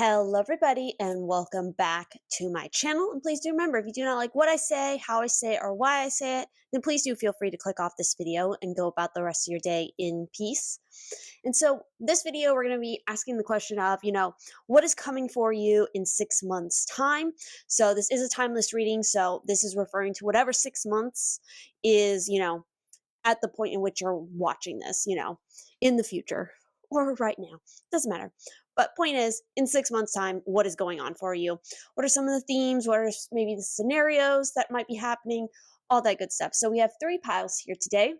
Hello, everybody, and welcome back to my channel. And please do remember, if you do not like what I say, how I say it, or why I say it, then please do feel free to click off this video and go about the rest of your day in peace. And so this video, we're going to be asking the question of, what is coming for you in 6 months' time? So this is a timeless reading. So this is referring to whatever 6 months is, at the point in which you're watching this, in the future or right now. Doesn't matter. But point is, in 6 months' time, what is going on for you? What are some of the themes? What are maybe the scenarios that might be happening? All that good stuff. So we have 3 piles here today.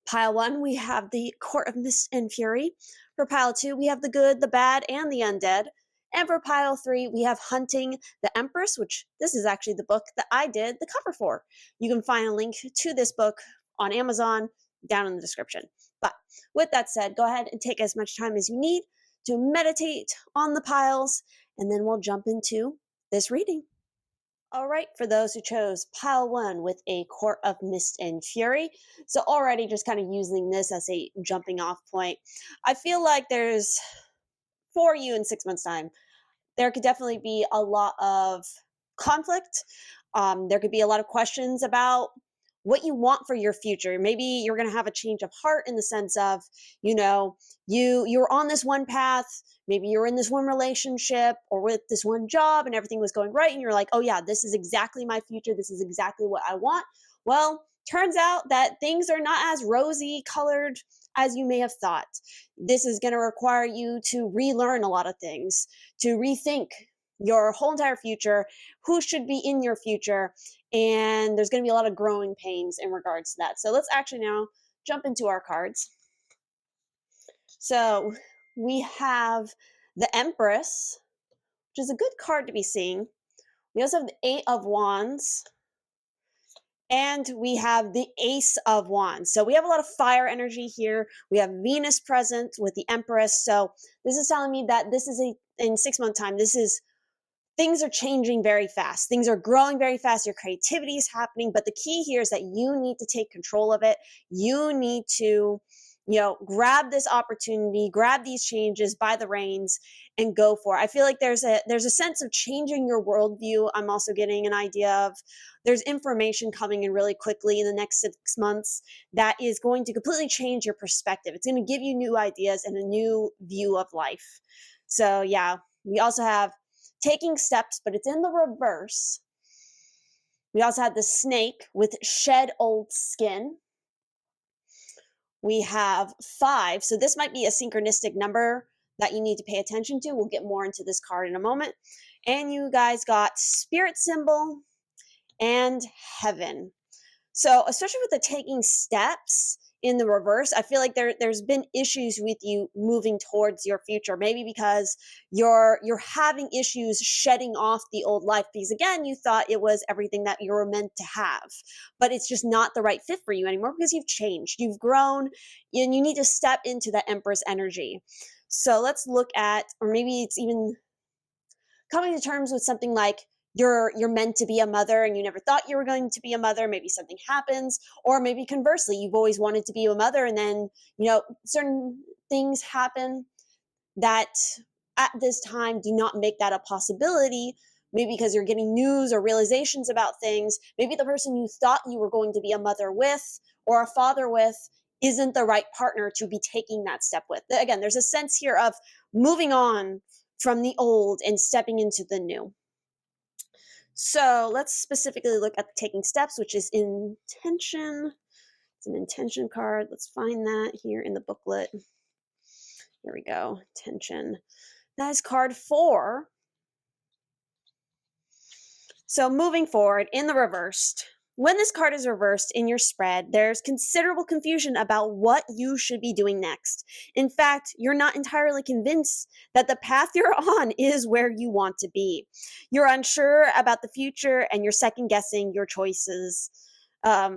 Pile 1, we have the Court of Mist and Fury. For pile 2, we have the good, the bad, and the undead. And for pile 3, we have Hunting the Empress, which this is actually the book that I did the cover for. You can find a link to this book on Amazon down in the description. But with that said, go ahead and take as much time as you need to meditate on the piles, and then we'll jump into this reading. All right, for those who chose pile 1 with a Court of Mist and Fury, so already just kind of using this as a jumping off point, I feel like there's, for you in 6 months' time, there could definitely be a lot of conflict. There could be a lot of questions about what you want for your future. Maybe you're going to have a change of heart in the sense of, you're on this one path. Maybe you're in this one relationship or with this one job and everything was going right. And you're like, oh yeah, this is exactly my future. This is exactly what I want. Well, turns out that things are not as rosy colored as you may have thought. This is going to require you to relearn a lot of things, to rethink your whole entire future, who should be in your future, and there's going to be a lot of growing pains in regards to that. So let's actually now jump into our cards. So we have the Empress, which is a good card to be seeing. We also have the 8 of Wands, and we have the Ace of Wands. So we have a lot of fire energy here. We have Venus present with the Empress. So this is telling me that this is in 6 month time, things are changing very fast. Things are growing very fast. Your creativity is happening. But the key here is that you need to take control of it. You need to, grab this opportunity, grab these changes by the reins and go for it. I feel like there's a sense of changing your worldview. I'm also getting an idea of there's information coming in really quickly in the next 6 months that is going to completely change your perspective. It's going to give you new ideas and a new view of life. So yeah, we also have taking steps, but it's in the reverse. We also have the Snake with shed old skin. We have 5. So this might be a synchronistic number that you need to pay attention to. We'll get more into this card in a moment. And you guys got Spirit Symbol and Heaven. So especially with the taking steps in the reverse, I feel like there's been issues with you moving towards your future. Maybe because you're having issues shedding off the old life because, again, you thought it was everything that you were meant to have. But it's just not the right fit for you anymore because you've changed, you've grown, and you need to step into that Empress energy. So let's look at, or maybe it's even coming to terms with something like, you're meant to be a mother and you never thought you were going to be a mother. Maybe something happens, or maybe conversely, you've always wanted to be a mother and then, certain things happen that at this time do not make that a possibility. Maybe because you're getting news or realizations about things. Maybe the person you thought you were going to be a mother with or a father with isn't the right partner to be taking that step with. Again, there's a sense here of moving on from the old and stepping into the new. So let's specifically look at the taking steps, which is intention. It's an intention card. Let's find that here in the booklet. Here we go. Intention. That is card 4. So moving forward in the reversed, when this card is reversed in your spread, there's considerable confusion about what you should be doing next. In fact, you're not entirely convinced that the path you're on is where you want to be. You're unsure about the future and you're second guessing your choices of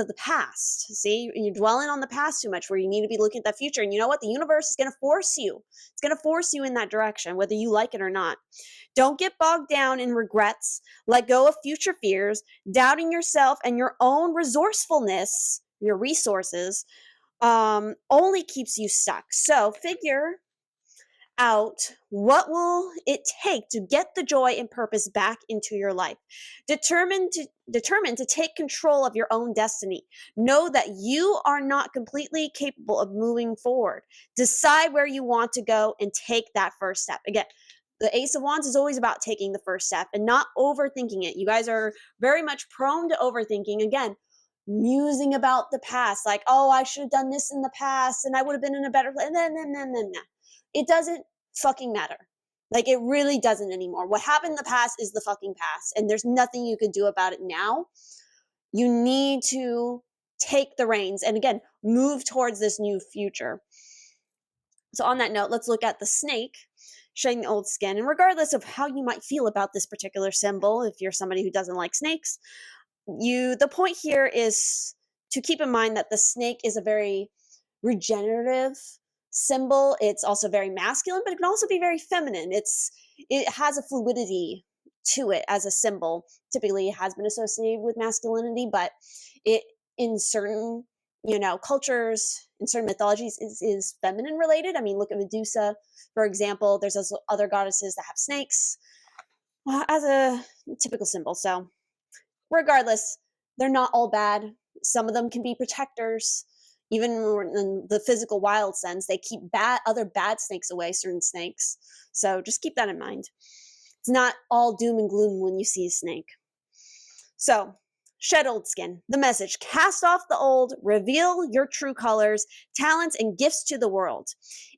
the past. See, you're dwelling on the past too much where you need to be looking at the future. And you know what? The universe is going to force you. It's going to force you in that direction, whether you like it or not. Don't get bogged down in regrets. Let go of future fears. Doubting yourself and your own resourcefulness, your resources, only keeps you stuck. So figure out what will it take to get the joy and purpose back into your life. Determined to take control of your own destiny. Know that you are not completely capable of moving forward. Decide where you want to go and take that first step. Again, the Ace of Wands is always about taking the first step and not overthinking it. You guys are very much prone to overthinking. Again, musing about the past, like, oh, I should have done this in the past and I would have been in a better place. No. It doesn't fucking matter. Like, it really doesn't anymore. What happened in the past is the fucking past, and there's nothing you can do about it now. You need to take the reins and, again, move towards this new future. So on that note, let's look at the snake shedding the old skin. And regardless of how you might feel about this particular symbol, if you're somebody who doesn't like snakes, the point here is to keep in mind that the snake is a very regenerative symbol. It's also very masculine, but it can also be very feminine. It has a fluidity to it as a symbol. Typically it has been associated with masculinity, but it, in certain cultures, in certain mythologies, is feminine related. I mean, look at Medusa, for example. There's also other goddesses that have snakes as a typical symbol. So regardless, they're not all bad. Some of them can be protectors. Even in the physical wild sense, they keep other bad snakes away, certain snakes. So just keep that in mind. It's not all doom and gloom when you see a snake. So, shed old skin. The message: cast off the old, reveal your true colors, talents, and gifts to the world.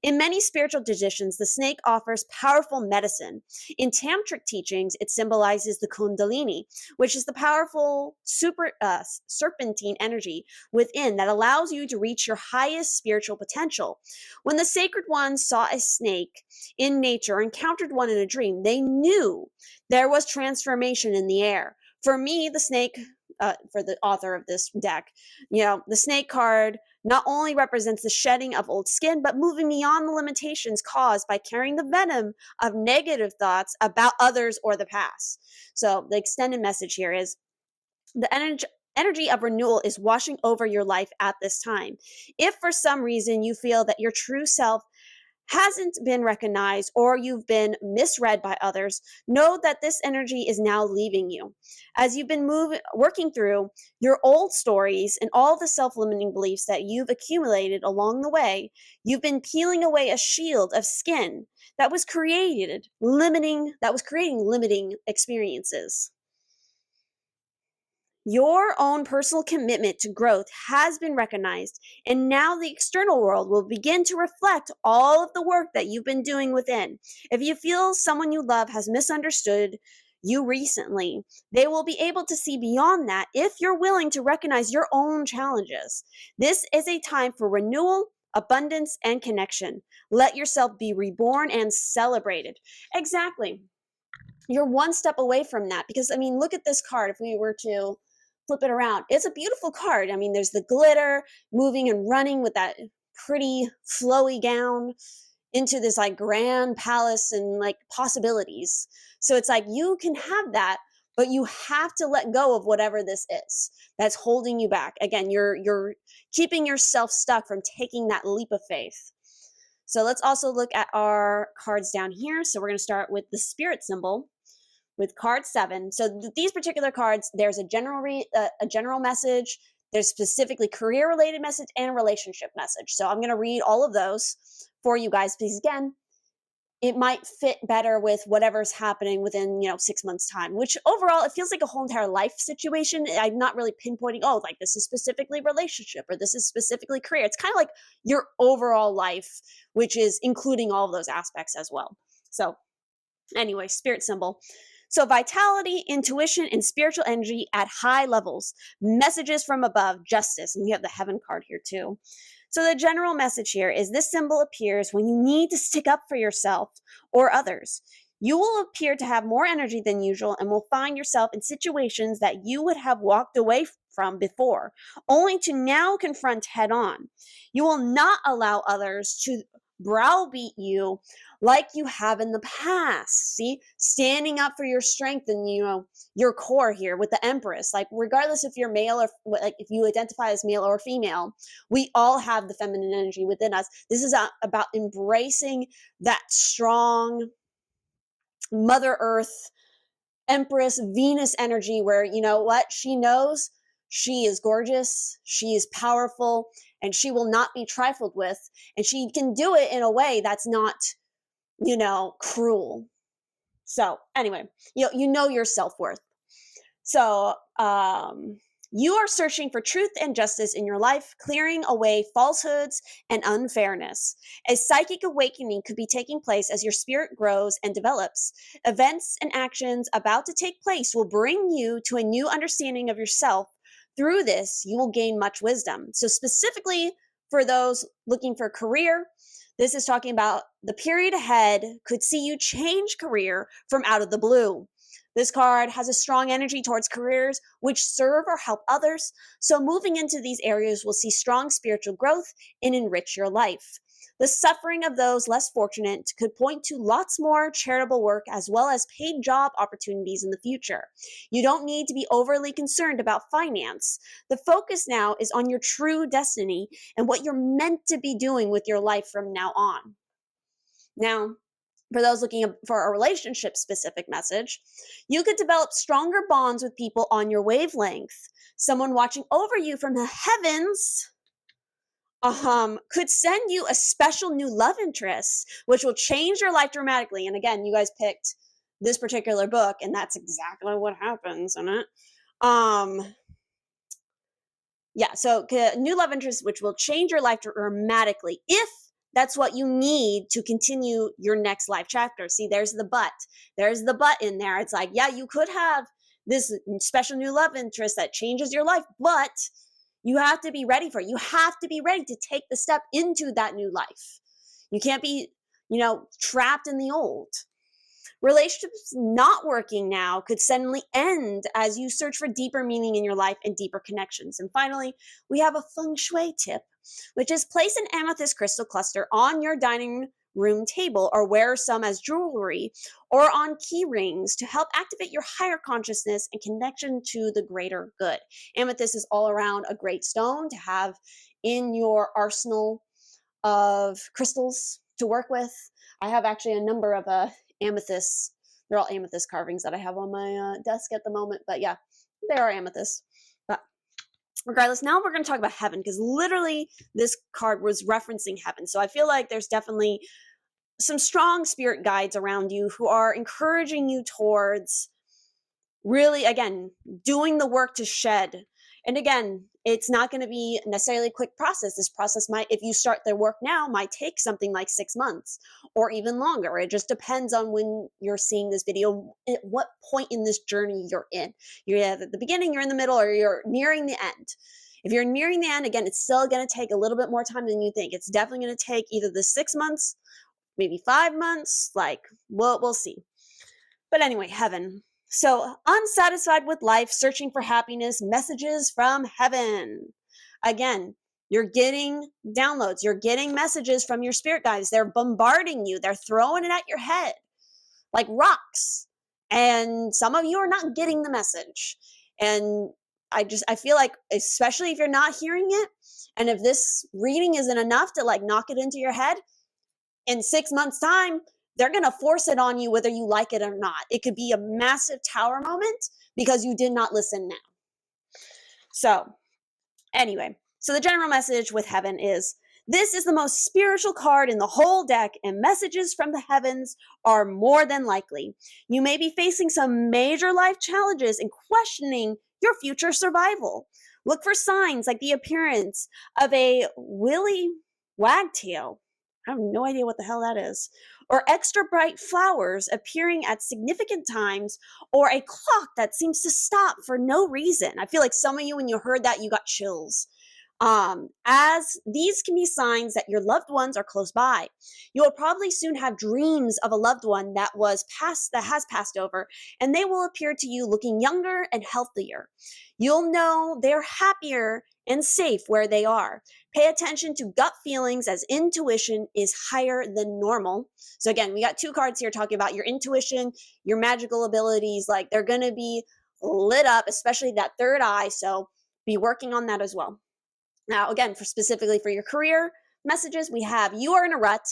In many spiritual traditions, the snake offers powerful medicine. In tantric teachings, it symbolizes the kundalini, which is the powerful serpentine energy within that allows you to reach your highest spiritual potential. When the sacred ones saw a snake in nature or encountered one in a dream, they knew there was transformation in the air. For me, the snake, for the author of this deck, the snake card not only represents the shedding of old skin, but moving beyond the limitations caused by carrying the venom of negative thoughts about others or the past. So the extended message here is the energy of renewal is washing over your life at this time. If for some reason you feel that your true self hasn't been recognized or you've been misread by others, know that this energy is now leaving you. As you've been working through your old stories and all the self-limiting beliefs that you've accumulated along the way, you've been peeling away a shield of skin that was creating limiting experiences. Your own personal commitment to growth has been recognized, and now the external world will begin to reflect all of the work that you've been doing within. If you feel someone you love has misunderstood you recently, they will be able to see beyond that if you're willing to recognize your own challenges. This is a time for renewal, abundance, and connection. Let yourself be reborn and celebrated. Exactly. You're one step away from that because, I mean, look at this card. If we were to flip it around, it's a beautiful card. I mean, there's the glitter moving and running with that pretty flowy gown into this like grand palace and like possibilities. So it's like you can have that, but you have to let go of whatever this is that's holding you back. Again, you're keeping yourself stuck from taking that leap of faith. So let's also look at our cards down here. So we're going to start with the spirit symbol with card 7. So these particular cards, there's a general message, there's specifically career related message and a relationship message. So I'm going to read all of those for you guys because, again, it might fit better with whatever's happening within 6 months time, which overall it feels like a whole entire life situation. I'm not really pinpointing, like this is specifically relationship or this is specifically career. It's kind of like your overall life, which is including all of those aspects as well. So anyway, spirit symbol. So vitality, intuition, and spiritual energy at high levels. Messages from above, justice. And you have the heaven card here too. So the general message here is this symbol appears when you need to stick up for yourself or others. You will appear to have more energy than usual and will find yourself in situations that you would have walked away from before, only to now confront head on. You will not allow others to browbeat you like you have in the past. See, standing up for your strength and, your core here with the Empress. Like, regardless if you're male or like if you identify as male or female, we all have the feminine energy within us. This is about embracing that strong Mother Earth, Empress, Venus energy where, you know what, she knows she is gorgeous, she is powerful, and she will not be trifled with. And she can do it in a way that's not, cruel. So, anyway, you know your self worth. So, you are searching for truth and justice in your life, clearing away falsehoods and unfairness. A psychic awakening could be taking place as your spirit grows and develops. Events and actions about to take place will bring you to a new understanding of yourself. Through this, you will gain much wisdom. So, specifically for those looking for a career, this is talking about the period ahead could see you change career from out of the blue. This card has a strong energy towards careers which serve or help others. So moving into these areas will see strong spiritual growth and enrich your life. The suffering of those less fortunate could point to lots more charitable work as well as paid job opportunities in the future. You don't need to be overly concerned about finance. The focus now is on your true destiny and what you're meant to be doing with your life from now on. Now, for those looking for a relationship specific message, you could develop stronger bonds with people on your wavelength. Someone watching over you from the heavens could send you a special new love interest, which will change your life dramatically. And again, you guys picked this particular book, and that's exactly what happens in it. So new love interest, which will change your life dramatically if that's what you need to continue your next life chapter. See, there's the but. There's the but in there. It's like, yeah, you could have this special new love interest that changes your life, but you have to be ready for it. You have to be ready to take the step into that new life. You can't be, trapped in the old. Relationships not working now could suddenly end as you search for deeper meaning in your life and deeper connections. And finally, we have a feng shui tip, which is place an amethyst crystal cluster on your dining room table or wear some as jewelry or on key rings to help activate your higher consciousness and connection to the greater good. Amethyst is all around a great stone to have in your arsenal of crystals to work with. I have actually a number of amethysts. They're all amethyst carvings that I have on my desk at the moment. But yeah, they are amethysts. But regardless, now we're going to talk about heaven because literally this card was referencing heaven. So I feel like there's definitely some strong spirit guides around you who are encouraging you towards really, again, doing the work to shed. And again, it's not going to be necessarily a quick process. This process might, if you start the work now, might take something like 6 months or even longer. It just depends on when you're seeing this video, at what point in this journey you're in. You're either at the beginning, you're in the middle, or you're nearing the end. If you're nearing the end, again, it's still going to take a little bit more time than you think. It's definitely going to take either the 6 months, maybe 5 months, we'll see. But anyway, heaven. So, unsatisfied with life, searching for happiness, messages from heaven. Again, you're getting downloads, you're getting messages from your spirit guides. They're bombarding you, they're throwing it at your head like rocks. And some of you are not getting the message. And I feel like, especially if you're not hearing it, and if this reading isn't enough to knock it into your head, in 6 months' time, they're going to force it on you whether you like it or not. It could be a massive tower moment because you did not listen now. So, anyway, the general message with heaven is, this is the most spiritual card in the whole deck, and messages from the heavens are more than likely. You may be facing some major life challenges and questioning your future survival. Look for signs like the appearance of a willy wagtail. I have no idea what the hell that is. Or extra bright flowers appearing at significant times, or a clock that seems to stop for no reason. I feel like some of you, when you heard that, you got chills. As these can be signs that your loved ones are close by. You will probably soon have dreams of a loved one that has passed over, and they will appear to you looking younger and healthier. You'll know they're happier and safe where they are. Pay attention to gut feelings, as intuition is higher than normal. So again, we got two cards here talking about your intuition, your magical abilities, like they're going to be lit up, especially that third eye. So be working on that as well. Now, again, specifically for your career messages, we have you are in a rut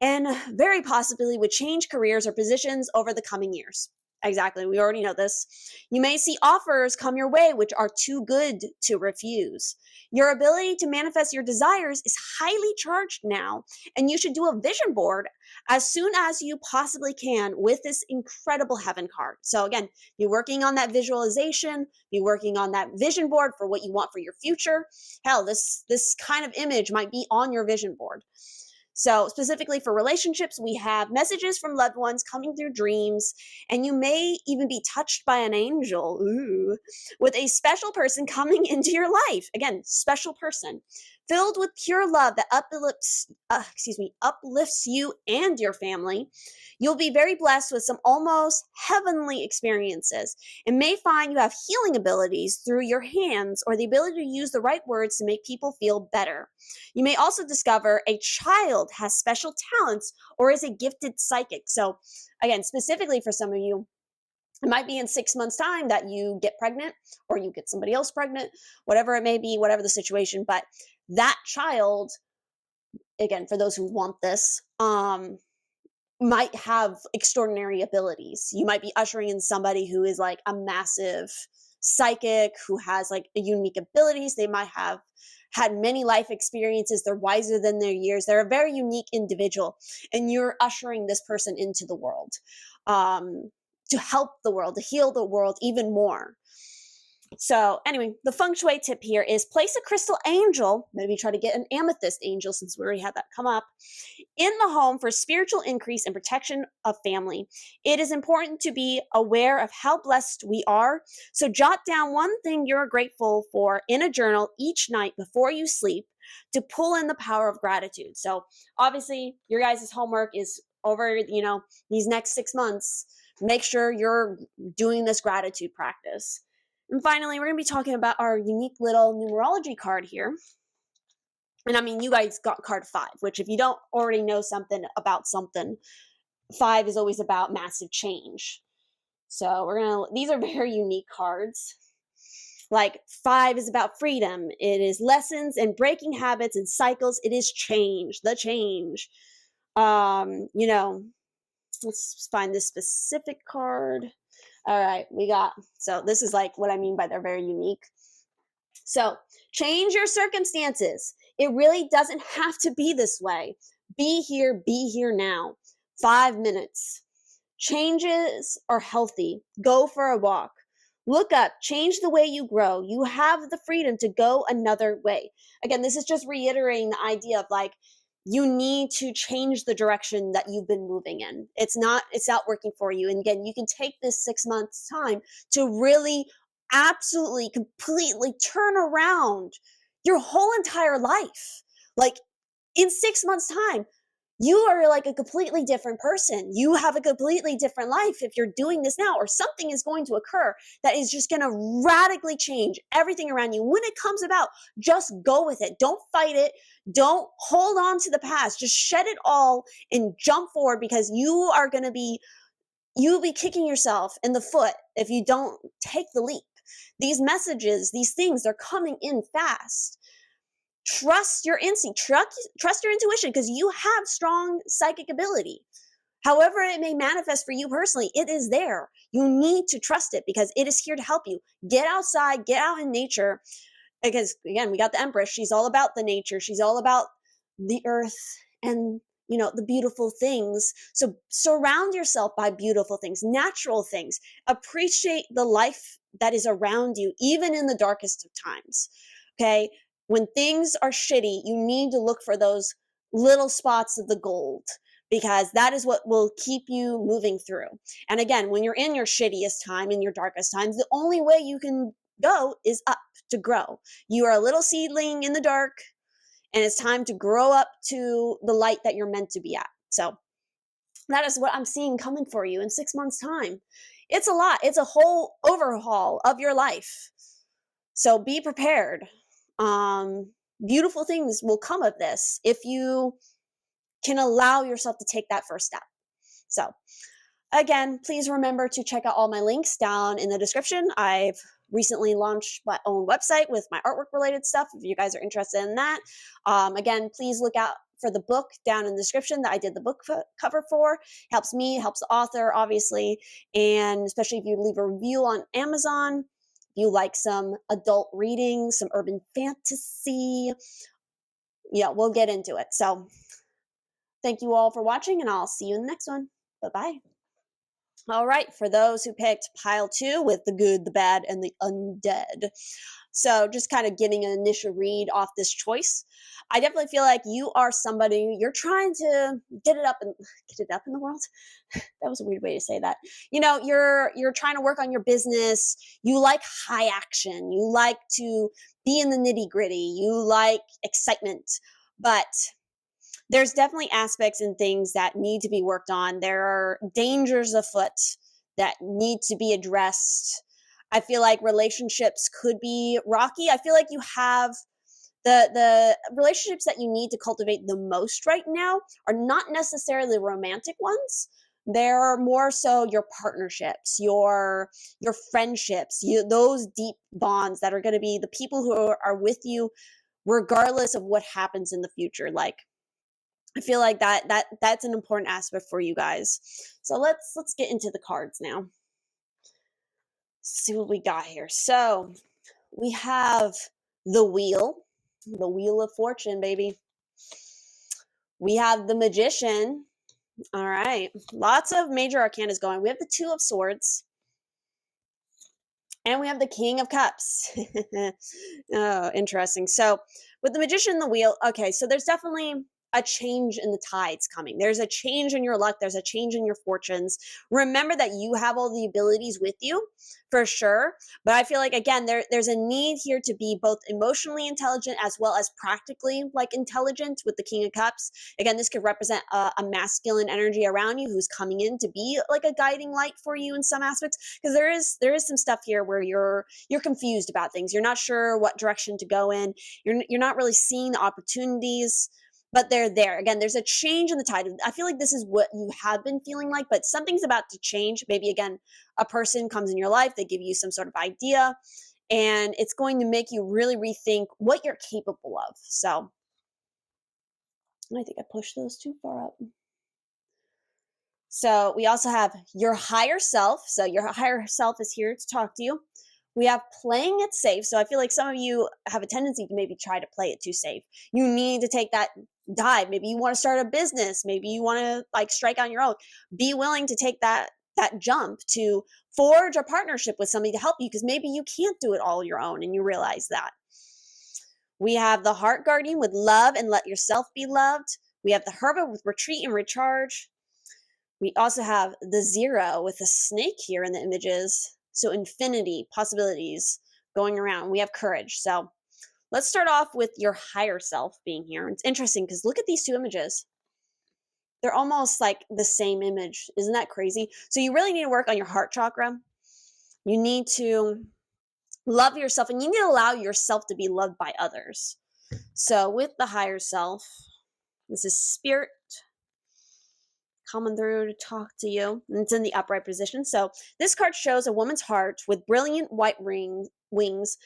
and very possibly would change careers or positions over the coming years. Exactly. We already know this. You may see offers come your way which are too good to refuse. Your ability to manifest your desires is highly charged now, and you should do a vision board as soon as you possibly can with this incredible heaven card. So again, be working on that visualization, be working on that vision board for what you want for your future. Hell, this kind of image might be on your vision board. So, specifically for relationships, we have messages from loved ones coming through dreams, and you may even be touched by an angel, with a special person coming into your life. Again, special person, filled with pure love that uplifts you and your family. You'll be very blessed with some almost heavenly experiences, and may find you have healing abilities through your hands or the ability to use the right words to make people feel better. You may also discover a child has special talents or is a gifted psychic. So, again, specifically for some of you, it might be in 6 months' time that you get pregnant or you get somebody else pregnant, whatever it may be, whatever the situation. But that child, again, for those who want this, might have extraordinary abilities. You might be ushering in somebody who is like a massive psychic, who has like unique abilities. They might have had many life experiences. They're wiser than their years. They're a very unique individual, and you're ushering this person into the world to help the world, to heal the world even more. So anyway, the feng shui tip here is place a crystal angel, maybe try to get an amethyst angel since we already had that come up, in the home for spiritual increase and protection of family. It is important to be aware of how blessed we are. So jot down one thing you're grateful for in a journal each night before you sleep to pull in the power of gratitude. So obviously your guys' homework is over, these next 6 months. Make sure you're doing this gratitude practice. And finally, we're going to be talking about our unique little numerology card here. And I mean, you guys got card 5, which if you don't already know something about something, 5 is always about massive change. So these are very unique cards. Like 5 is about freedom. It is lessons and breaking habits and cycles. It is change, the change. Let's find this specific card. All right, so this is like what I mean by they're very unique. So change your circumstances. It really doesn't have to be this way. Be here now. 5 minutes. Changes are healthy. Go for a walk. Look up, change the way you grow. You have the freedom to go another way. Again, this is just reiterating the idea of like, you need to change the direction that you've been moving in. It's not working for you. And again, you can take this 6 months time to really absolutely completely turn around your whole entire life. Like in 6 months time, you are like a completely different person. You have a completely different life if you're doing this now, or something is going to occur that is just going to radically change everything around you. When it comes about, just go with it. Don't fight it. Don't hold on to the past. Just shed it all and jump forward, because you'll be kicking yourself in the foot if you don't take the leap. These messages, these things, they're coming in fast. Trust your instinct, trust your intuition, because you have strong psychic ability. However it may manifest for you personally, it is there. You need to trust it because it is here to help you. Get outside, get out in nature. Because again, we got the Empress. She's all about the nature. She's all about the earth and the beautiful things. So surround yourself by beautiful things, natural things. Appreciate the life that is around you, even in the darkest of times. Okay? When things are shitty, you need to look for those little spots of the gold, because that is what will keep you moving through. And again, when you're in your shittiest time, in your darkest times, the only way you can go is up. to grow. You are a little seedling in the dark, and it's time to grow up to the light that you're meant to be at. So that is what I'm seeing coming for you in 6 months' time. It's a lot. It's a whole overhaul of your life. So be prepared. Beautiful things will come of this if you can allow yourself to take that first step. So again, please remember to check out all my links down in the description. I've recently launched my own website with my artwork related stuff if you guys are interested in that. Again, please look out for the book down in the description that I did the book cover for. Helps me, helps the author, obviously, and especially if you leave a review on Amazon. If you like some adult reading, some urban fantasy, yeah, we'll get into it. So thank you all for watching, and I'll see you in the next one. Bye-bye. All right, for those who picked pile 2 with the good, the bad, and the undead. So just kind of getting an initial read off this choice. I definitely feel like you are somebody, you're trying to get it up in the world. That was a weird way to say that. You know, you're trying to work on your business. You like high action. You like to be in the nitty-gritty. You like excitement. But there's definitely aspects and things that need to be worked on. There are dangers afoot that need to be addressed. I feel like relationships could be rocky. I feel like you have the relationships that you need to cultivate the most right now are not necessarily romantic ones. They're more so your partnerships, your friendships, those deep bonds that are going to be the people who are with you regardless of what happens in the future. Like, I feel like that's an important aspect for you guys. So let's get into the cards now. Let's see what we got here. So we have the Wheel of Fortune, baby. We have the Magician. All right, lots of major arcanas going. We have the Two of Swords, and we have the King of Cups. Oh, interesting. So with the Magician and the Wheel, okay, so there's definitely a change in the tides coming. There's a change in your luck. There's a change in your fortunes. Remember that you have all the abilities with you for sure. But I feel like, again, there's a need here to be both emotionally intelligent as well as practically like intelligent with the King of Cups. Again, this could represent a masculine energy around you who's coming in to be like a guiding light for you in some aspects. Because there is some stuff here where you're confused about things. You're not sure what direction to go in. You're not really seeing the opportunities, but they're there. Again, there's a change in the tide. I feel like this is what you have been feeling like, but something's about to change. Maybe, again, a person comes in your life, they give you some sort of idea, and it's going to make you really rethink what you're capable of. So I think I pushed those too far up. So we also have your higher self. So your higher self is here to talk to you. We have playing it safe. So I feel like some of you have a tendency to maybe try to play it too safe. You need to take that dive. Maybe you want to start a business. Maybe you want to like strike on your own. Be willing to take that jump to forge a partnership with somebody to help you, because maybe you can't do it all your own and you realize that. We have the Heart Guardian with love and let yourself be loved. We have the Hermit with retreat and recharge. We also have the Zero with a snake here in the images. So infinity, possibilities going around. We have courage. So let's start off with your higher self being here. It's interesting because look at these two images. They're almost like the same image. Isn't that crazy? So you really need to work on your heart chakra. You need to love yourself, and you need to allow yourself to be loved by others. So with the higher self, this is Spirit coming through to talk to you, and it's in the upright position. So this card shows a woman's heart with brilliant white wings,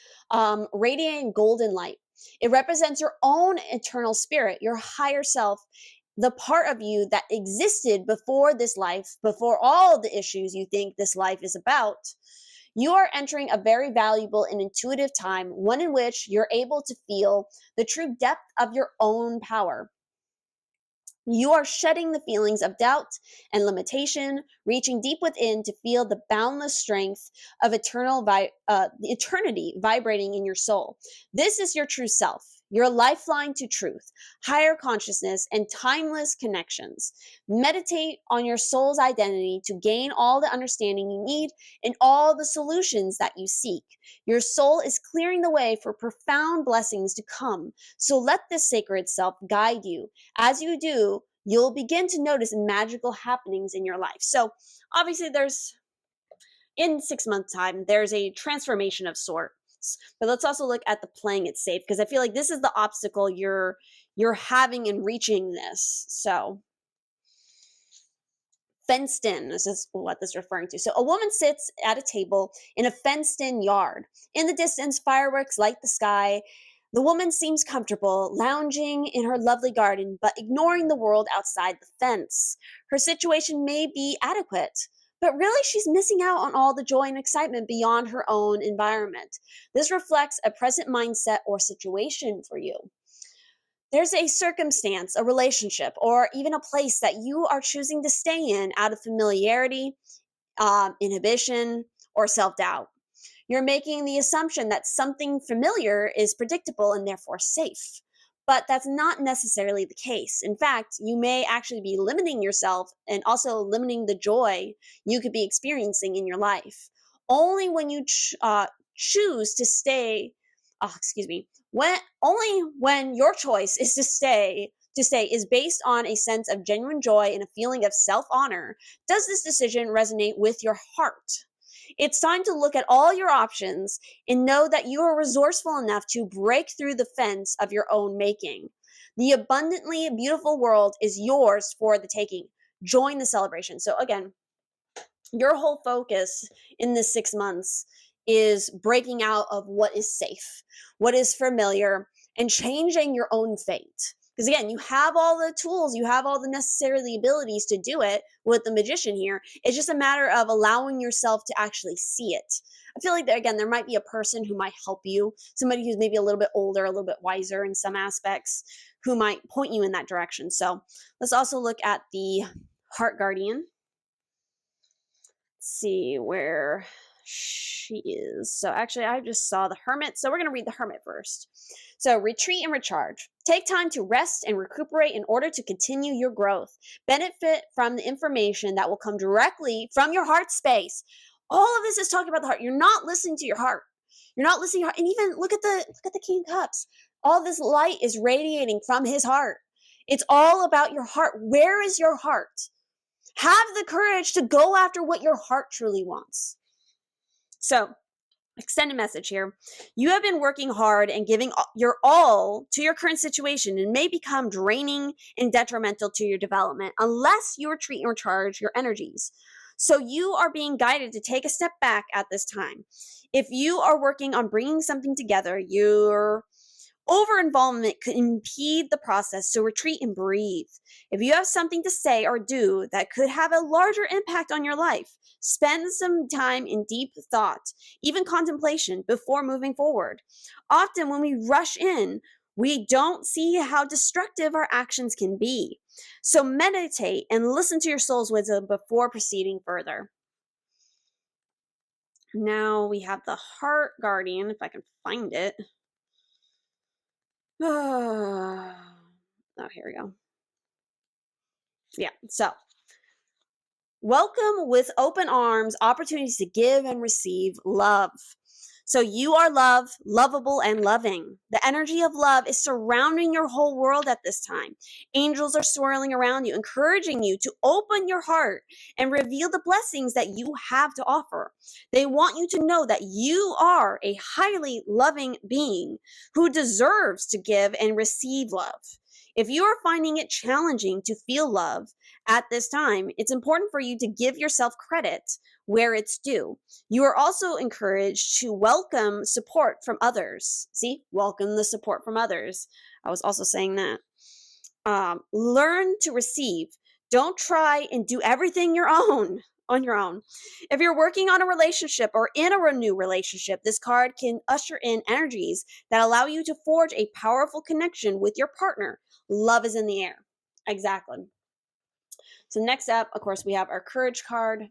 radiating golden light. It represents your own eternal spirit, your higher self, the part of you that existed before this life, before all the issues you think this life is about. You are entering a very valuable and intuitive time, one in which you're able to feel the true depth of your own power. You are shedding the feelings of doubt and limitation, reaching deep within to feel the boundless strength of eternity vibrating in your soul. This is your true self. your lifeline to truth, higher consciousness, and timeless connections. Meditate on your soul's identity to gain all the understanding you need and all the solutions that you seek. Your soul is clearing the way for profound blessings to come. So let this sacred self guide you. As you do, you'll begin to notice magical happenings in your life. So obviously in 6 months time, there's a transformation of sorts. But let's also look at the playing it safe, because I feel like this is the obstacle you're having in reaching this. So fenced in, this is what this is referring to. So a woman sits at a table in a fenced in yard. In the distance, fireworks light the sky. The woman seems comfortable, lounging in her lovely garden, but ignoring the world outside the fence. Her situation may be adequate, but really she's missing out on all the joy and excitement beyond her own environment. This reflects a present mindset or situation for you. There's a circumstance, a relationship, or even a place that you are choosing to stay in out of familiarity, inhibition, or self doubt. You're making the assumption that something familiar is predictable and therefore safe. But that's not necessarily the case. In fact, you may actually be limiting yourself and also limiting the joy you could be experiencing in your life. Only when you choose to stay, only when your choice is to stay is based on a sense of genuine joy and a feeling of self-honor, does this decision resonate with your heart. It's time to look at all your options and know that you are resourceful enough to break through the fence of your own making. The abundantly beautiful world is yours for the taking. Join the celebration. So again, your whole focus in this 6 months is breaking out of what is safe, what is familiar, and changing your own fate. Because again, you have all the tools, you have all the necessary abilities to do it with the magician here. It's just a matter of allowing yourself to actually see it. I feel like, again, there might be a person who might help you, somebody who's maybe a little bit older, a little bit wiser in some aspects, who might point you in that direction. So let's also look at the Heart Guardian. Let's see where she is. So actually, I just saw the Hermit. So we're going to read the Hermit first. So retreat and recharge. Take time to rest and recuperate in order to continue your growth. Benefit from the information that will come directly from your heart space. All of this is talking about the heart. You're not listening to your heart. You're not listening to your heart. And even look at the King of Cups. All this light is radiating from his heart. It's all about your heart. Where is your heart? Have the courage to go after what your heart truly wants. So, extended message here. You have been working hard and giving your all to your current situation and may become draining and detrimental to your development unless you retreat and recharge your energies. So you are being guided to take a step back at this time. If you are working on bringing something together, your over-involvement could impede the process, so retreat and breathe. If you have something to say or do that could have a larger impact on your life, spend some time in deep thought, even contemplation, before moving forward. Often when we rush in, we don't see how destructive our actions can be. So meditate and listen to your soul's wisdom before proceeding further. Now we have the Heart Guardian, if I can find it. Oh, here we go. Yeah, so welcome with open arms, opportunities to give and receive love. So you are love, lovable, and loving. The energy of love is surrounding your whole world at this time. Angels are swirling around you, encouraging you to open your heart and reveal the blessings that you have to offer. They want you to know that you are a highly loving being who deserves to give and receive love. If you are finding it challenging to feel love at this time, it's important for you to give yourself credit where it's due. You are also encouraged to welcome support from others. See, welcome the support from others. I was also saying that. Learn to receive. Don't try and do everything on your own. If you're working on a relationship or in a new relationship, this card can usher in energies that allow you to forge a powerful connection with your partner. Love is in the air. Exactly. So next up, of course, we have our Courage card.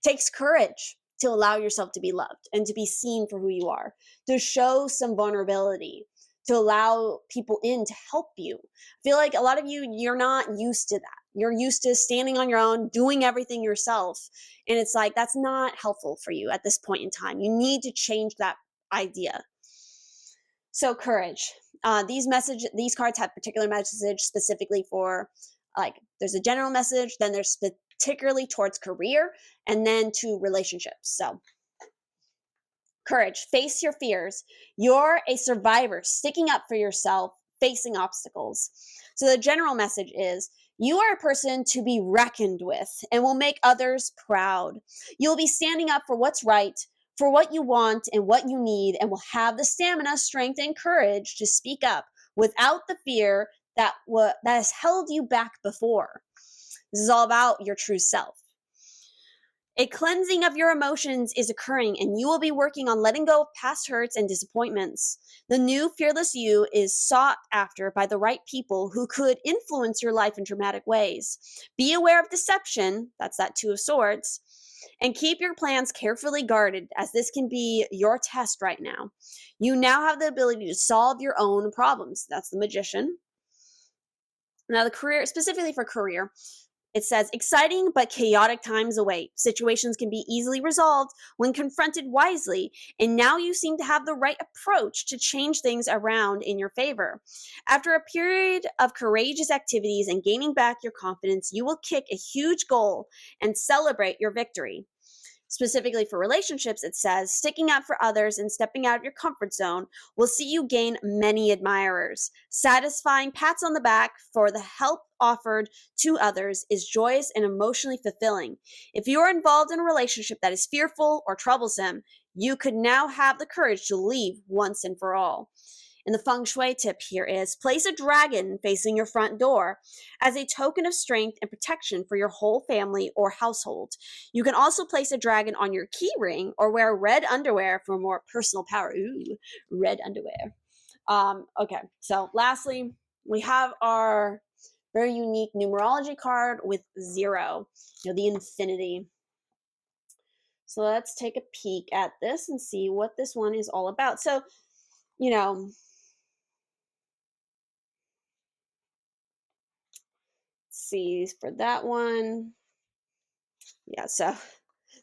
Takes courage to allow yourself to be loved and to be seen for who you are, to show some vulnerability, to allow people in to help you. I feel like a lot of you, you're not used to that. You're used to standing on your own, doing everything yourself. And it's like, that's not helpful for you at this point in time. You need to change that idea. So courage. These cards have particular message specifically for, like, there's a general message, then there's particularly towards career, and then to relationships. So courage, face your fears. You're a survivor, sticking up for yourself, facing obstacles. So the general message is, you are a person to be reckoned with and will make others proud. You'll be standing up for what's right, for what you want and what you need, and will have the stamina, strength, and courage to speak up without the fear that has held you back before. This is all about your true self. A cleansing of your emotions is occurring, and you will be working on letting go of past hurts and disappointments. The new fearless you is sought after by the right people who could influence your life in dramatic ways. Be aware of deception, that's that Two of Swords, and keep your plans carefully guarded, as this can be your test right now. You now have the ability to solve your own problems. That's the Magician. Now, the career, specifically for career, it says, exciting but chaotic times await. Situations can be easily resolved when confronted wisely, and now you seem to have the right approach to change things around in your favor. After a period of courageous activities and gaining back your confidence, you will kick a huge goal and celebrate your victory. Specifically for relationships, it says, sticking up for others and stepping out of your comfort zone will see you gain many admirers. Satisfying pats on the back for the help offered to others is joyous and emotionally fulfilling. If you are involved in a relationship that is fearful or troublesome, you could now have the courage to leave once and for all. And the feng shui tip here is, place a dragon facing your front door as a token of strength and protection for your whole family or household. You can also place a dragon on your key ring or wear red underwear for more personal power. Ooh, red underwear. Okay, so lastly, we have our very unique numerology card with 0, the infinity. So let's take a peek at this and see what this one is all about. So, see for that one. Yeah, so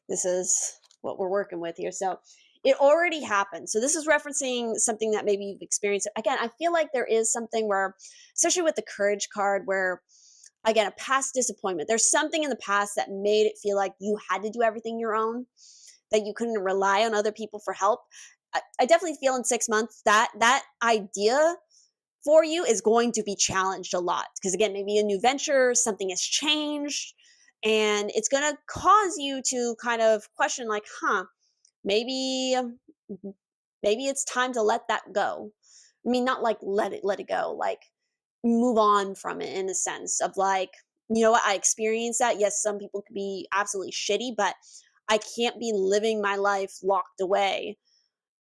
this is what we're working with here. So it already happened. So this is referencing something that maybe you've experienced. Again, I feel like there is something where, especially with the courage card, where, again, a past disappointment. There's something in the past that made it feel like you had to do everything your own, that you couldn't rely on other people for help. I definitely feel in 6 months that idea for you is going to be challenged a lot, because again, maybe a new venture, something has changed, and it's going to cause you to kind of question, like, maybe it's time to let that go. I mean, not like let it go, like move on from it, in a sense of like, you know what, I experienced that. Yes, some people could be absolutely shitty, but I can't be living my life locked away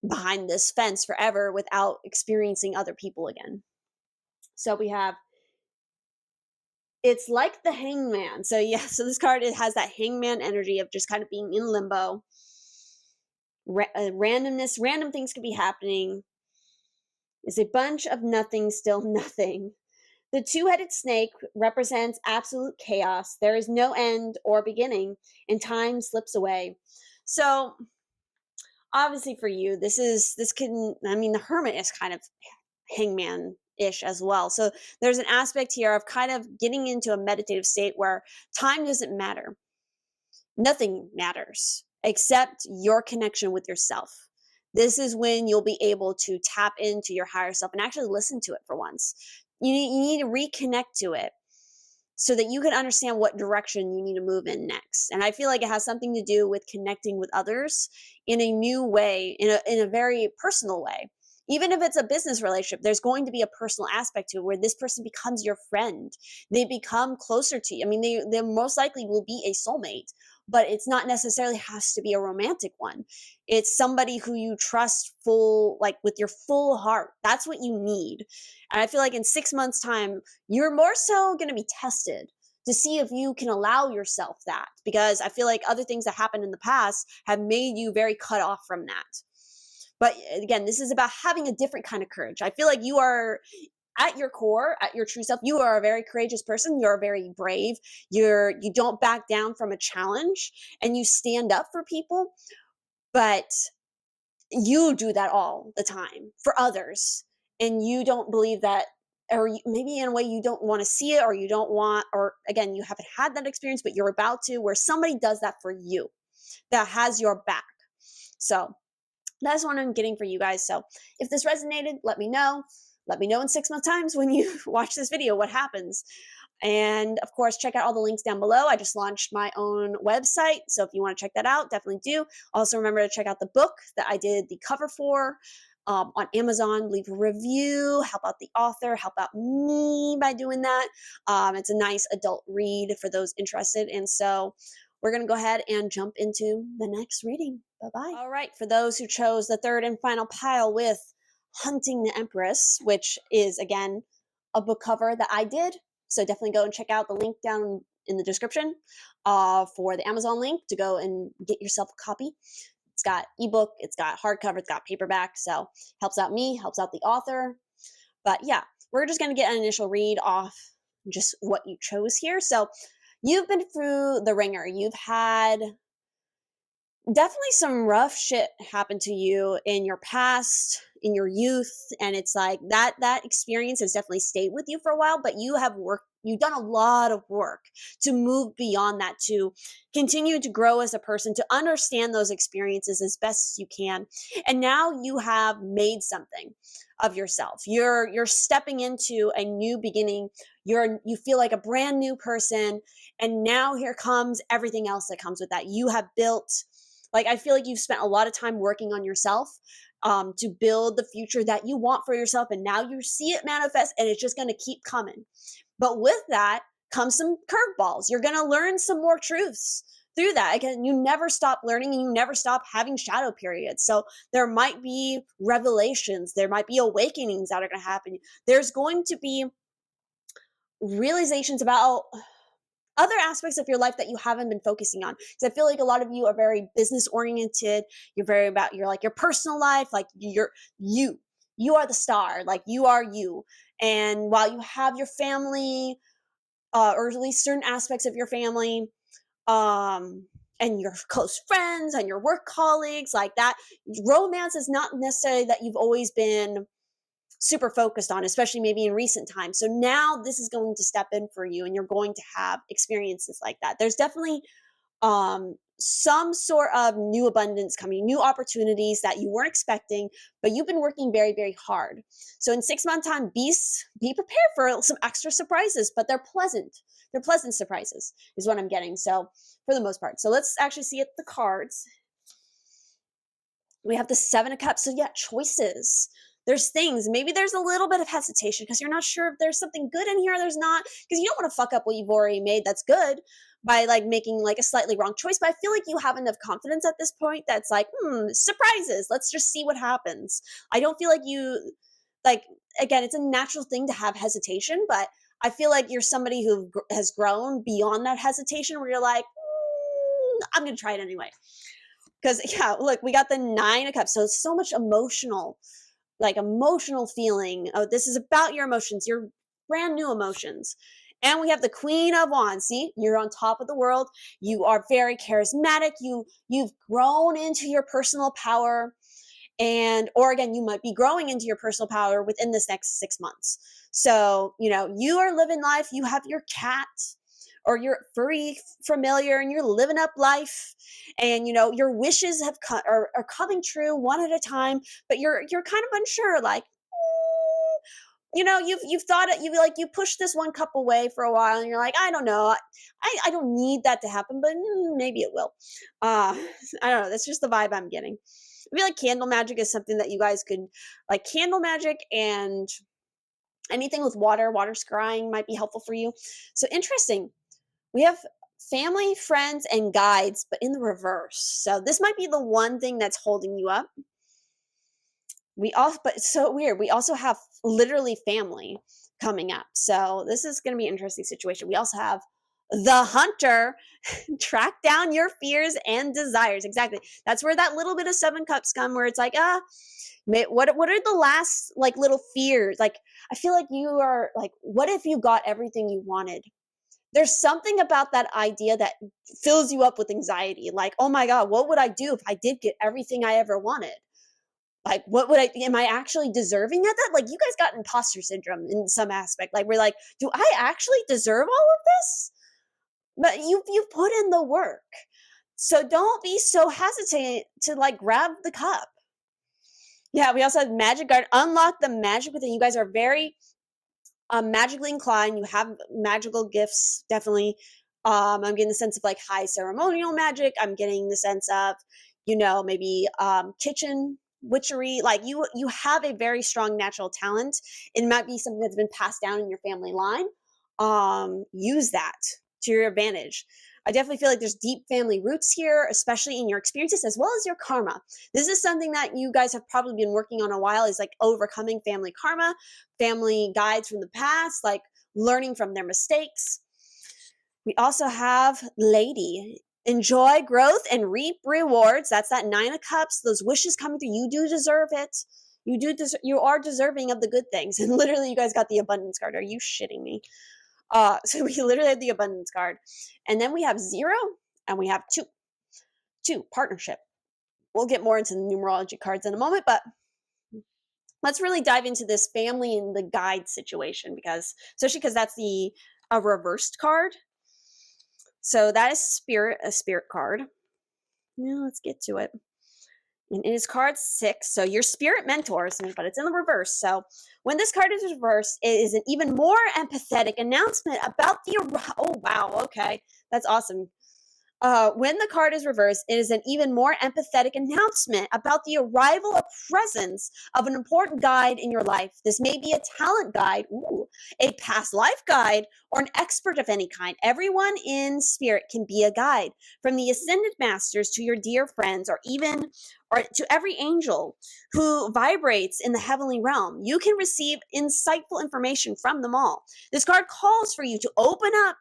behind this fence forever without experiencing other people again. So we have, it's like the Hangman. So yeah, so this card, it has that Hangman energy of just kind of being in limbo. Randomness, random things could be happening. It's a bunch of nothing, still nothing. The two-headed snake represents absolute chaos. There is no end or beginning, and time slips away. So obviously for you, the Hermit is kind of Hangman-ish as well. So there's an aspect here of kind of getting into a meditative state where time doesn't matter. Nothing matters except your connection with yourself. This is when you'll be able to tap into your higher self and actually listen to it for once. You need to reconnect to it so that you can understand what direction you need to move in next. And I feel like it has something to do with connecting with others in a new way, in a very personal way. Even if it's a business relationship, there's going to be a personal aspect to it where this person becomes your friend. They become closer to you. I mean, they most likely will be a soulmate, but it's not necessarily has to be a romantic one. It's somebody who you trust with your full heart. That's what you need. And I feel like in 6 months' time, you're more so going to be tested to see if you can allow yourself that, because I feel like other things that happened in the past have made you very cut off from that. But again, this is about having a different kind of courage. I feel like you are at your core, at your true self, you are a very courageous person. You're very brave. You don't back down from a challenge, and you stand up for people, but you do that all the time for others, and you don't believe that, or maybe in a way you don't want to see it, or you don't want, or again, you haven't had that experience, but you're about to, where somebody does that for you, that has your back. So that's what I'm getting for you guys. So if this resonated, let me know. Let me know in 6 months times when you watch this video what happens. And of course, check out all the links down below. I just launched my own website, so if you want to check that out, definitely do. Also, remember to check out the book that I did the cover for on Amazon. Leave a review, help out the author, help out me by doing that. It's a nice adult read for those interested. And so we're going to go ahead and jump into the next reading. Bye-bye. All right, for those who chose the third and final pile with Hunting the Empress, which is, again, a book cover that I did. So definitely go and check out the link down in the description for the Amazon link to go and get yourself a copy. It's got ebook, it's got hardcover, it's got paperback. So helps out me, helps out the author. But yeah, we're just going to get an initial read off just what you chose here. So you've been through the ringer. You've had definitely some rough shit happen to you in your past, in your youth, and it's like that experience has definitely stayed with you for a while, but you've done a lot of work to move beyond that, to continue to grow as a person, to understand those experiences as best as you can. And now you have made something of yourself. You're stepping into a new beginning. You feel like a brand new person, and now here comes everything else that comes with that. You have built, like, I feel like you've spent a lot of time working on yourself to build the future that you want for yourself. And now you see it manifest, and it's just going to keep coming. But with that comes some curveballs. You're going to learn some more truths through that. Again, you never stop learning, and you never stop having shadow periods. So there might be revelations. There might be awakenings that are going to happen. There's going to be realizations about other aspects of your life that you haven't been focusing on. Because I feel like a lot of you are very business oriented. You're very about your personal life. Like you are the star. Like you are you. And while you have your family, or at least certain aspects of your family, and your close friends and your work colleagues, like that, romance is not necessarily that you've always been super focused on, especially maybe in recent times. So now this is going to step in for you, and you're going to have experiences like that. There's definitely some sort of new abundance coming, new opportunities that you weren't expecting, but you've been working very, very hard. So in 6 months time, be prepared for some extra surprises, but they're pleasant. They're pleasant surprises is what I'm getting. So for the most part. So let's actually see the cards. We have the 7 of Cups. So yeah, choices. There's things, maybe there's a little bit of hesitation because you're not sure if there's something good in here or there's not, because you don't want to fuck up what you've already made that's good by making a slightly wrong choice. But I feel like you have enough confidence at this point that's surprises. Let's just see what happens. I don't feel like again, it's a natural thing to have hesitation, but I feel like you're somebody who has grown beyond that hesitation where you're like, I'm going to try it anyway. Because yeah, look, we got the 9 of Cups. So it's so much emotional feeling. Oh, this is about your emotions, your brand new emotions. And we have the Queen of Wands. See, you're on top of the world. You are very charismatic. You've grown into your personal power. Or again, you might be growing into your personal power within this next 6 months. So, you are living life. You have your cat or your furry familiar, and you're living up life, and your wishes are coming true one at a time, but you're kind of unsure, you've thought it, you pushed this one cup away for a while, and you're like, I don't know, I don't need that to happen, but maybe it will. I don't know, that's just the vibe I'm getting. I feel like candle magic is something that you guys could, candle magic, and anything with water scrying might be helpful for you. So interesting. We have family, friends, and guides, but in the reverse. So this might be the one thing that's holding you up. But it's so weird. We also have literally family coming up. So this is going to be an interesting situation. We also have The hunter, track down your fears and desires. Exactly. That's where that little bit of seven cups come, where it's like, what are the last like little fears? Like, I feel like you are like, what if you got everything you wanted? There's something about that idea that fills you up with anxiety. Like, oh my God, what would I do if I did get everything I ever wanted? Like, what would am I actually deserving of that? Like, you guys got imposter syndrome in some aspect. Like, we're like, do I actually deserve all of this? But you've put in the work. So don't be so hesitant to like grab the cup. Yeah, we also have Magic Guard. Unlock the magic within. You guys are very magically inclined. You have magical gifts, definitely. I'm getting the sense of like high ceremonial magic. I'm getting the sense of, maybe kitchen witchery. Like you have a very strong natural talent. It might be something that's been passed down in your family line. Use that to your advantage. I definitely feel like there's deep family roots here, especially in your experiences as well as your karma. This is something that you guys have probably been working on a while, is like overcoming family karma, family guides from the past, like learning from their mistakes. We also have Lady. Enjoy growth and reap rewards. That's that Nine of Cups. Those wishes coming through. You do deserve it. You are deserving of the good things. And literally, you guys got the abundance card. Are you shitting me? So we literally have the abundance card. And then we have 0 and we have 2. 2, partnership. We'll get more into the numerology cards in a moment, but let's really dive into this family and the guide situation, especially because that's a reversed card. So that is a spirit card. Now let's get to it. And it is card 6. So your spirit mentors, but it's in the reverse. So when this card is reversed, it is an even more empathetic announcement about oh wow, okay, that's awesome. When the card is reversed, it is an even more empathetic announcement about the arrival or presence of an important guide in your life. This may be a talent guide, a past life guide, or an expert of any kind. Everyone in spirit can be a guide, from the ascended masters to your dear friends, or to every angel who vibrates in the heavenly realm. You can receive insightful information from them all. This card calls for you to open up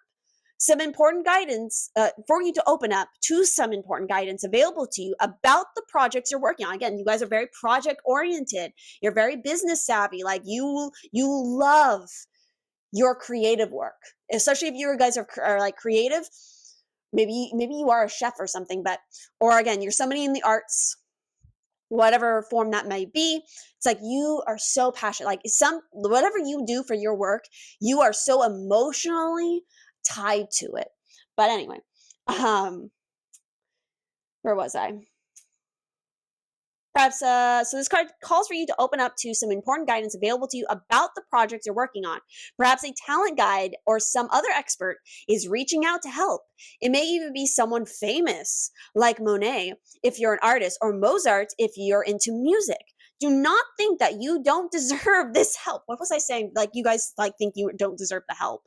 some important guidance to some important guidance available to you about the projects you're working on. Again, you guys are very project oriented. You're very business savvy. Like you love your creative work, especially if you guys are like creative. Maybe you are a chef or something, or again, you're somebody in the arts, whatever form that may be. It's like you are so passionate. Like whatever you do for your work, you are so emotionally tied to it. But anyway, where was I? Perhaps, so this card calls for you to open up to some important guidance available to you about the projects you're working on. Perhaps a talent guide or some other expert is reaching out to help. It may even be someone famous, like Monet, if you're an artist, or Mozart, if you're into music. Do not think that you don't deserve this help. What was I saying? Like, you guys like think you don't deserve the help.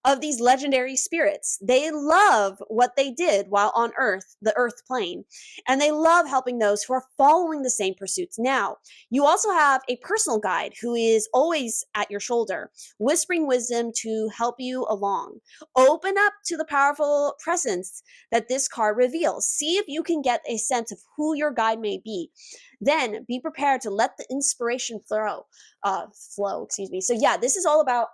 Of these legendary spirits. They love what they did while on Earth, the Earth plane, and they love helping those who are following the same pursuits now. You also have a personal guide who is always at your shoulder, whispering wisdom to help you along. Open up to the powerful presence that this card reveals. See if you can get a sense of who your guide may be. Then be prepared to let the inspiration flow. So yeah, this is all about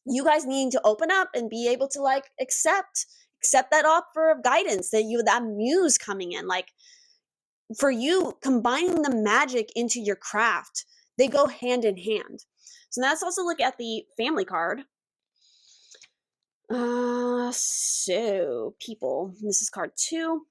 you guys needing to open up and be able to like accept that offer of guidance, that muse coming in. Like, for you, combining the magic into your craft, they go hand in hand. So let's also look at the family card. So people, this is card 2.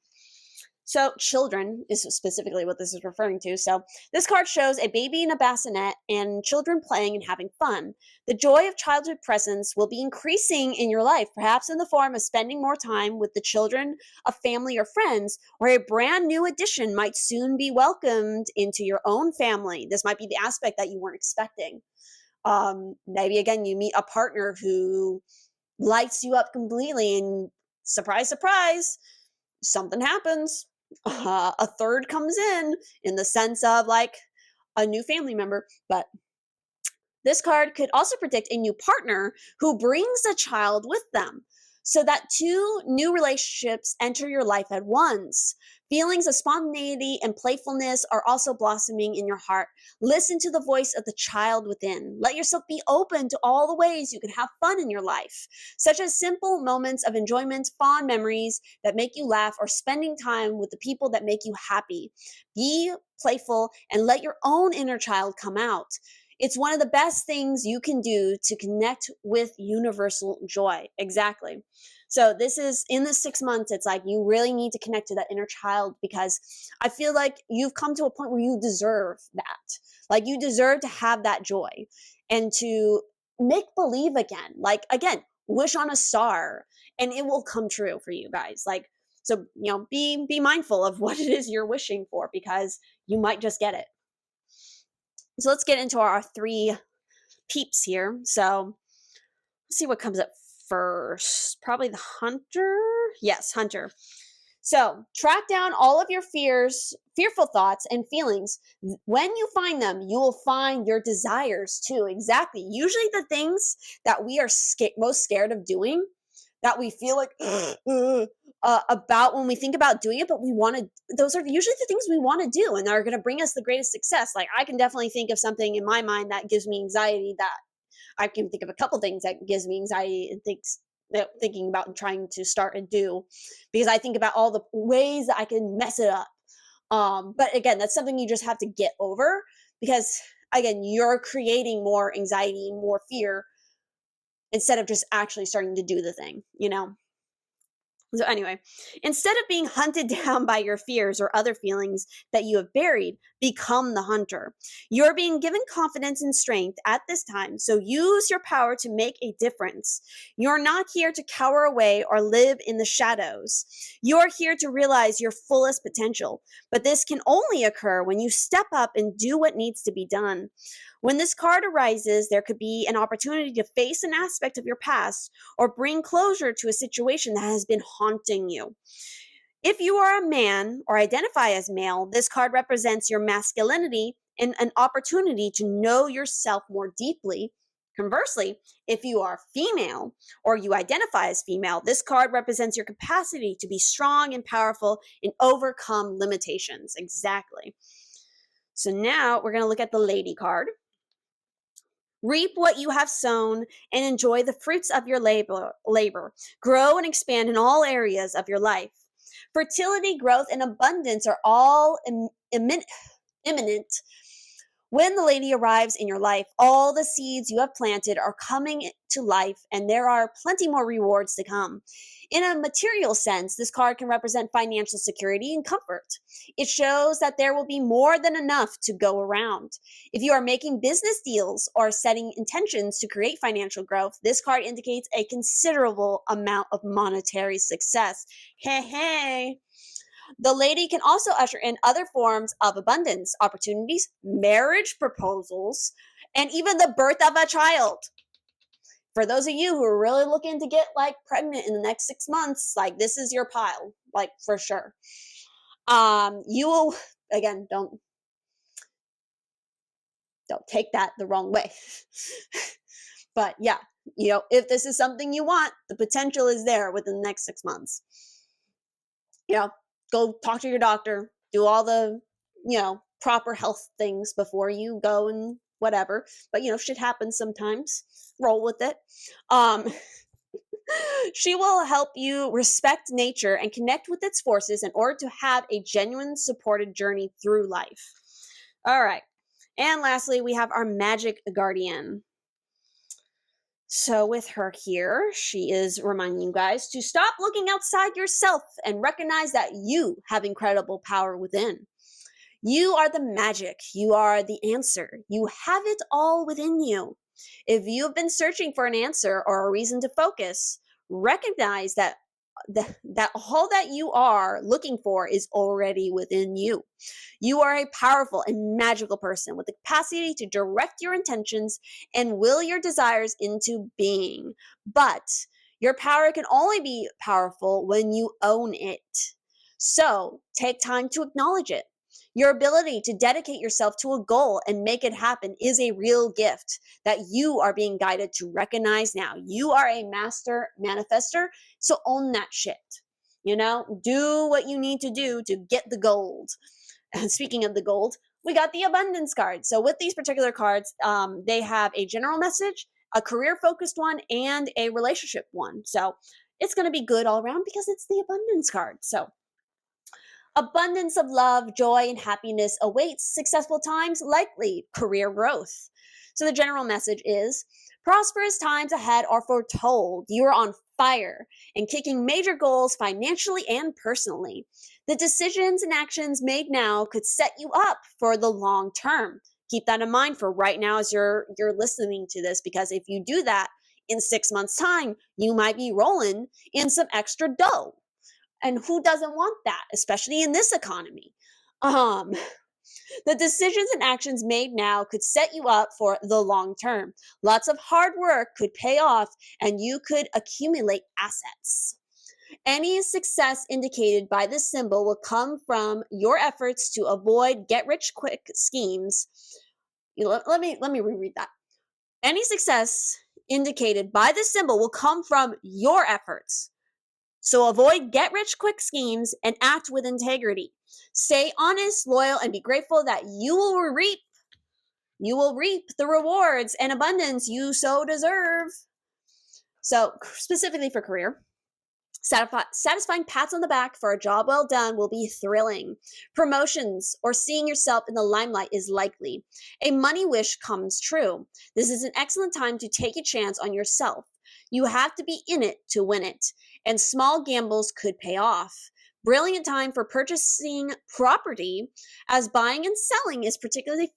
So children is specifically what this is referring to. So this card shows a baby in a bassinet and children playing and having fun. The joy of childhood presence will be increasing in your life, perhaps in the form of spending more time with the children, a family, or friends, or a brand new addition might soon be welcomed into your own family. This might be the aspect that you weren't expecting. Maybe again, you meet a partner who lights you up completely, and surprise, surprise, something happens. A third comes in the sense of like a new family member. But This card could also predict a new partner who brings a child with them, so that two new relationships enter your life at once. Feelings of spontaneity and playfulness are also blossoming in your heart. Listen to the voice of the child within. Let yourself be open to all the ways you can have fun in your life, such as simple moments of enjoyment, fond memories that make you laugh, or spending time with the people that make you happy. Be playful and let your own inner child come out. It's one of the best things you can do to connect with universal joy. Exactly. So this is in the 6 months, it's like you really need to connect to that inner child, because I feel like you've come to a point where you deserve that. Like you deserve to have that joy and to make believe again. Like again, wish on a star and it will come true for you guys. Like, so, be mindful of what it is you're wishing for, because you might just get it. So let's get into our 3 peeps here. So let's see what comes up first. Probably the hunter. Yes, hunter. So track down all of your fearful thoughts and feelings. When you find them, you will find your desires too. Exactly. Usually the things that we are most scared of doing, that we feel like about when we think about doing it, but those are usually the things we want to do and are going to bring us the greatest success. Like I can definitely think of something in my mind that gives me anxiety, that I can think of a couple things that gives me anxiety and thinking about and trying to start and do, because I think about all the ways that I can mess it up. But again, that's something you just have to get over, because again, you're creating more anxiety and more fear instead of just actually starting to do the thing, So anyway, instead of being hunted down by your fears or other feelings that you have buried, become the hunter. You're being given confidence and strength at this time, so use your power to make a difference. You're not here to cower away or live in the shadows. You're here to realize your fullest potential, but this can only occur when you step up and do what needs to be done. When this card arises, there could be an opportunity to face an aspect of your past or bring closure to a situation that has been haunting you. If you are a man or identify as male, this card represents your masculinity and an opportunity to know yourself more deeply. Conversely, if you are female or you identify as female, this card represents your capacity to be strong and powerful and overcome limitations. Exactly. So now we're going to look at the lady card. Reap what you have sown and enjoy the fruits of your labor. Grow and expand in all areas of your life. Fertility, growth, and abundance are all imminent. When the lady arrives in your life, all the seeds you have planted are coming to life, and there are plenty more rewards to come. In a material sense, this card can represent financial security and comfort. It shows that there will be more than enough to go around. If you are making business deals or setting intentions to create financial growth, this card indicates a considerable amount of monetary success. Hey, hey. The lady can also usher in other forms of abundance, opportunities, marriage proposals, and even the birth of a child. For those of you who are really looking to get pregnant in the next 6 months, this is your pile, for sure. You will, again, don't take that the wrong way. But yeah, if this is something you want, the potential is there within the next 6 months. Go talk to your doctor, do all the, proper health things before you go and whatever. But, shit happens sometimes. Roll with it. She will help you respect nature and connect with its forces in order to have a genuine supported journey through life. All right. And lastly, we have our magic guardian. So with her here, she is reminding you guys to stop looking outside yourself and recognize that you have incredible power within. You are the magic. You are the answer. You have it all within you. If you've been searching for an answer or a reason to focus, recognize that all that you are looking for is already within you. You are a powerful and magical person with the capacity to direct your intentions and will your desires into being. But your power can only be powerful when you own it. So take time to acknowledge it. Your ability to dedicate yourself to a goal and make it happen is a real gift that you are being guided to recognize now. You are a master manifester, so own that shit. Do what you need to do to get the gold. And speaking of the gold, we got the abundance card. So with these particular cards, they have a general message, a career focused one, and a relationship one. So it's going to be good all around because it's the abundance card. So abundance of love, joy, and happiness awaits. Successful times likely. Career growth. So the general message is prosperous times ahead are foretold. You are on fire and kicking major goals financially and personally. The decisions and actions made now could set you up for the long term. Keep that in mind for right now as you're listening to this, because if you do that in 6 months' time, you might be rolling in some extra dough. And who doesn't want that, especially in this economy? The decisions and actions made now could set you up for the long term. Lots of hard work could pay off and you could accumulate assets. Any success indicated by this symbol will come from your efforts to avoid get-rich-quick schemes. Let me reread that. Any success indicated by this symbol will come from your efforts. So avoid get-rich-quick schemes and act with integrity. Stay honest, loyal, and be grateful that you will reap the rewards and abundance you so deserve. So specifically for career, satisfying pats on the back for a job well done will be thrilling. Promotions or seeing yourself in the limelight is likely. A money wish comes true. This is an excellent time to take a chance on yourself. You have to be in it to win it, and small gambles could pay off. Brilliant time for purchasing property, as buying and selling is particularly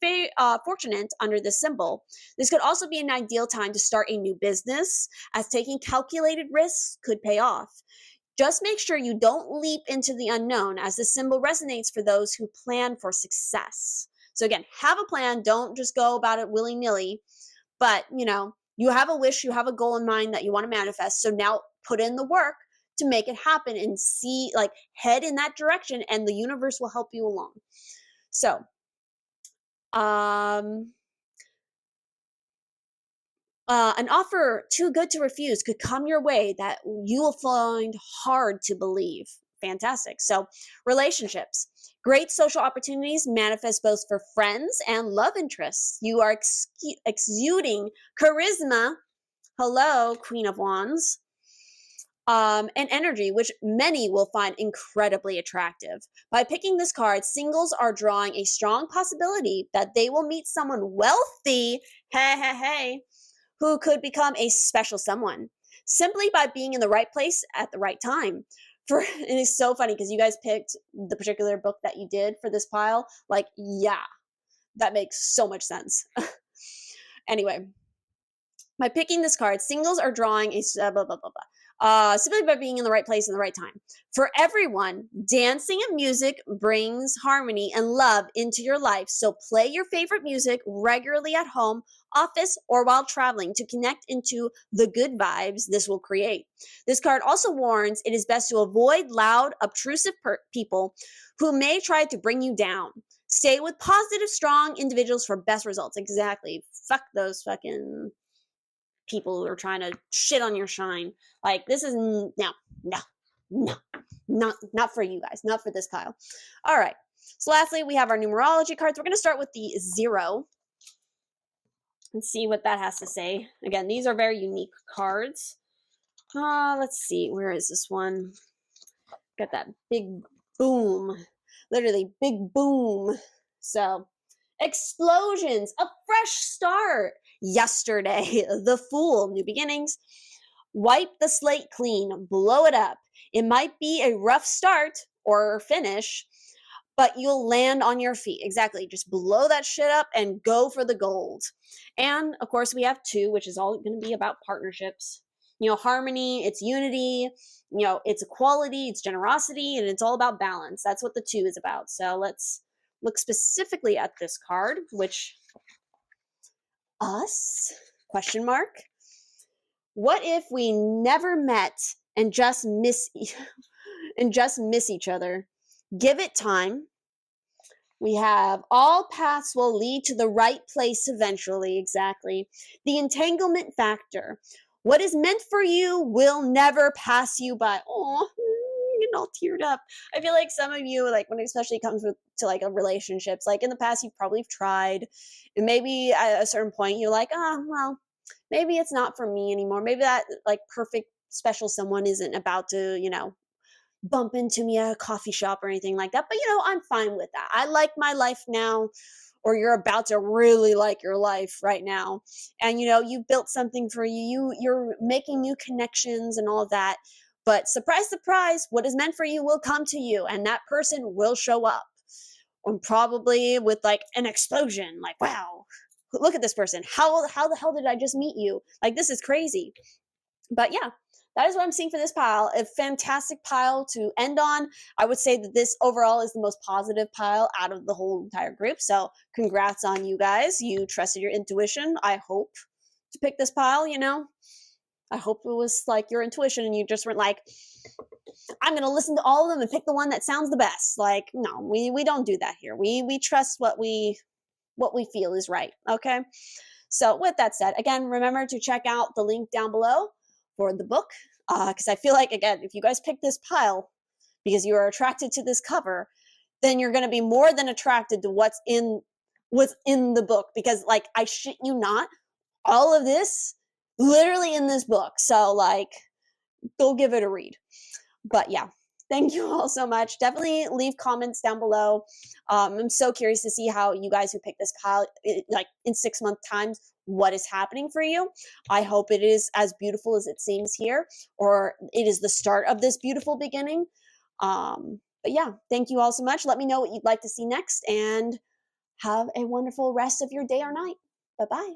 fortunate under this symbol. This could also be an ideal time to start a new business, as taking calculated risks could pay off. Just make sure you don't leap into the unknown, as this symbol resonates for those who plan for success. So again, have a plan. Don't just go about it willy-nilly. But, you have a wish, you have a goal in mind that you want to manifest. So now put in the work to make it happen and head in that direction, and the universe will help you along. So, an offer too good to refuse could come your way that you will find hard to believe. Fantastic. So, relationships. Great social opportunities manifest both for friends and love interests. You are exuding charisma. Hello, Queen of Wands. And energy, which many will find incredibly attractive. By picking this card, singles are drawing a strong possibility that they will meet someone wealthy, who could become a special someone, simply by being in the right place at the right time. It is so funny because you guys picked the particular book that you did for this pile. Yeah, that makes so much sense. Anyway, by picking this card, singles are drawing a blah, blah, blah, blah. Simply by being in the right place in the right time. For everyone, dancing and music brings harmony and love into your life. So play your favorite music regularly at home, office, or while traveling to connect into the good vibes this will create. This card also warns it is best to avoid loud, obtrusive people who may try to bring you down. Stay with positive, strong individuals for best results. Exactly. Fuck those fucking people who are trying to shit on your shine. This is not for you guys, not for this pile. All right. So lastly, we have our numerology cards. We're going to start with the 0 and see what that has to say. Again, these are very unique cards. Let's see. Where is this one? Got that big boom. Literally big boom. So, explosions, a fresh start. Yesterday, the Fool, new beginnings. Wipe the slate clean, blow it up. It might be a rough start or finish, but you'll land on your feet. Exactly. Just blow that shit up and go for the gold. And of course, we have 2, which is all going to be about partnerships. Harmony, it's unity, it's equality, it's generosity, and it's all about balance. That's what the 2 is about. So let's look specifically at this card, which us, question mark. What if we never met and just miss each other? Give it time. We have all paths will lead to the right place eventually. Exactly. The entanglement factor. What is meant for you will never pass you by. Oh, getting all teared up. I feel like some of you, like when it especially comes to like a relationships, like in the past you probably have tried, and maybe at a certain point you're like, oh well, maybe it's not for me anymore. Maybe that like perfect special someone isn't about to, bump into me at a coffee shop or anything like that. But I'm fine with that. I like my life now, or you're about to really like your life right now. And you built something for you. You're making new connections and all of that. But surprise, surprise, what is meant for you will come to you, and that person will show up. And probably with like an explosion, like, wow, look at this person. How the hell did I just meet you? Like, this is crazy. But yeah, that is what I'm seeing for this pile. A fantastic pile to end on. I would say that this overall is the most positive pile out of the whole entire group. So congrats on you guys. You trusted your intuition, I hope, to pick this pile. I hope it was like your intuition and you just weren't like, I'm going to listen to all of them and pick the one that sounds the best. Like, no, we don't do that here. We trust what we feel is right. Okay. So with that said, again, remember to check out the link down below for the book, because I feel like, again, if you guys pick this pile because you are attracted to this cover, then you're going to be more than attracted to what's in the book, because like, I shit you not, all of this literally in this book. So like, go give it a read. But yeah, thank you all so much. Definitely leave comments down below. I'm so curious to see how you guys who pick this pile, like in 6 month times, what is happening for you. I hope it is as beautiful as it seems here, or it is the start of this beautiful beginning. But yeah, thank you all so much. Let me know what you'd like to see next, and have a wonderful rest of your day or night. Bye bye.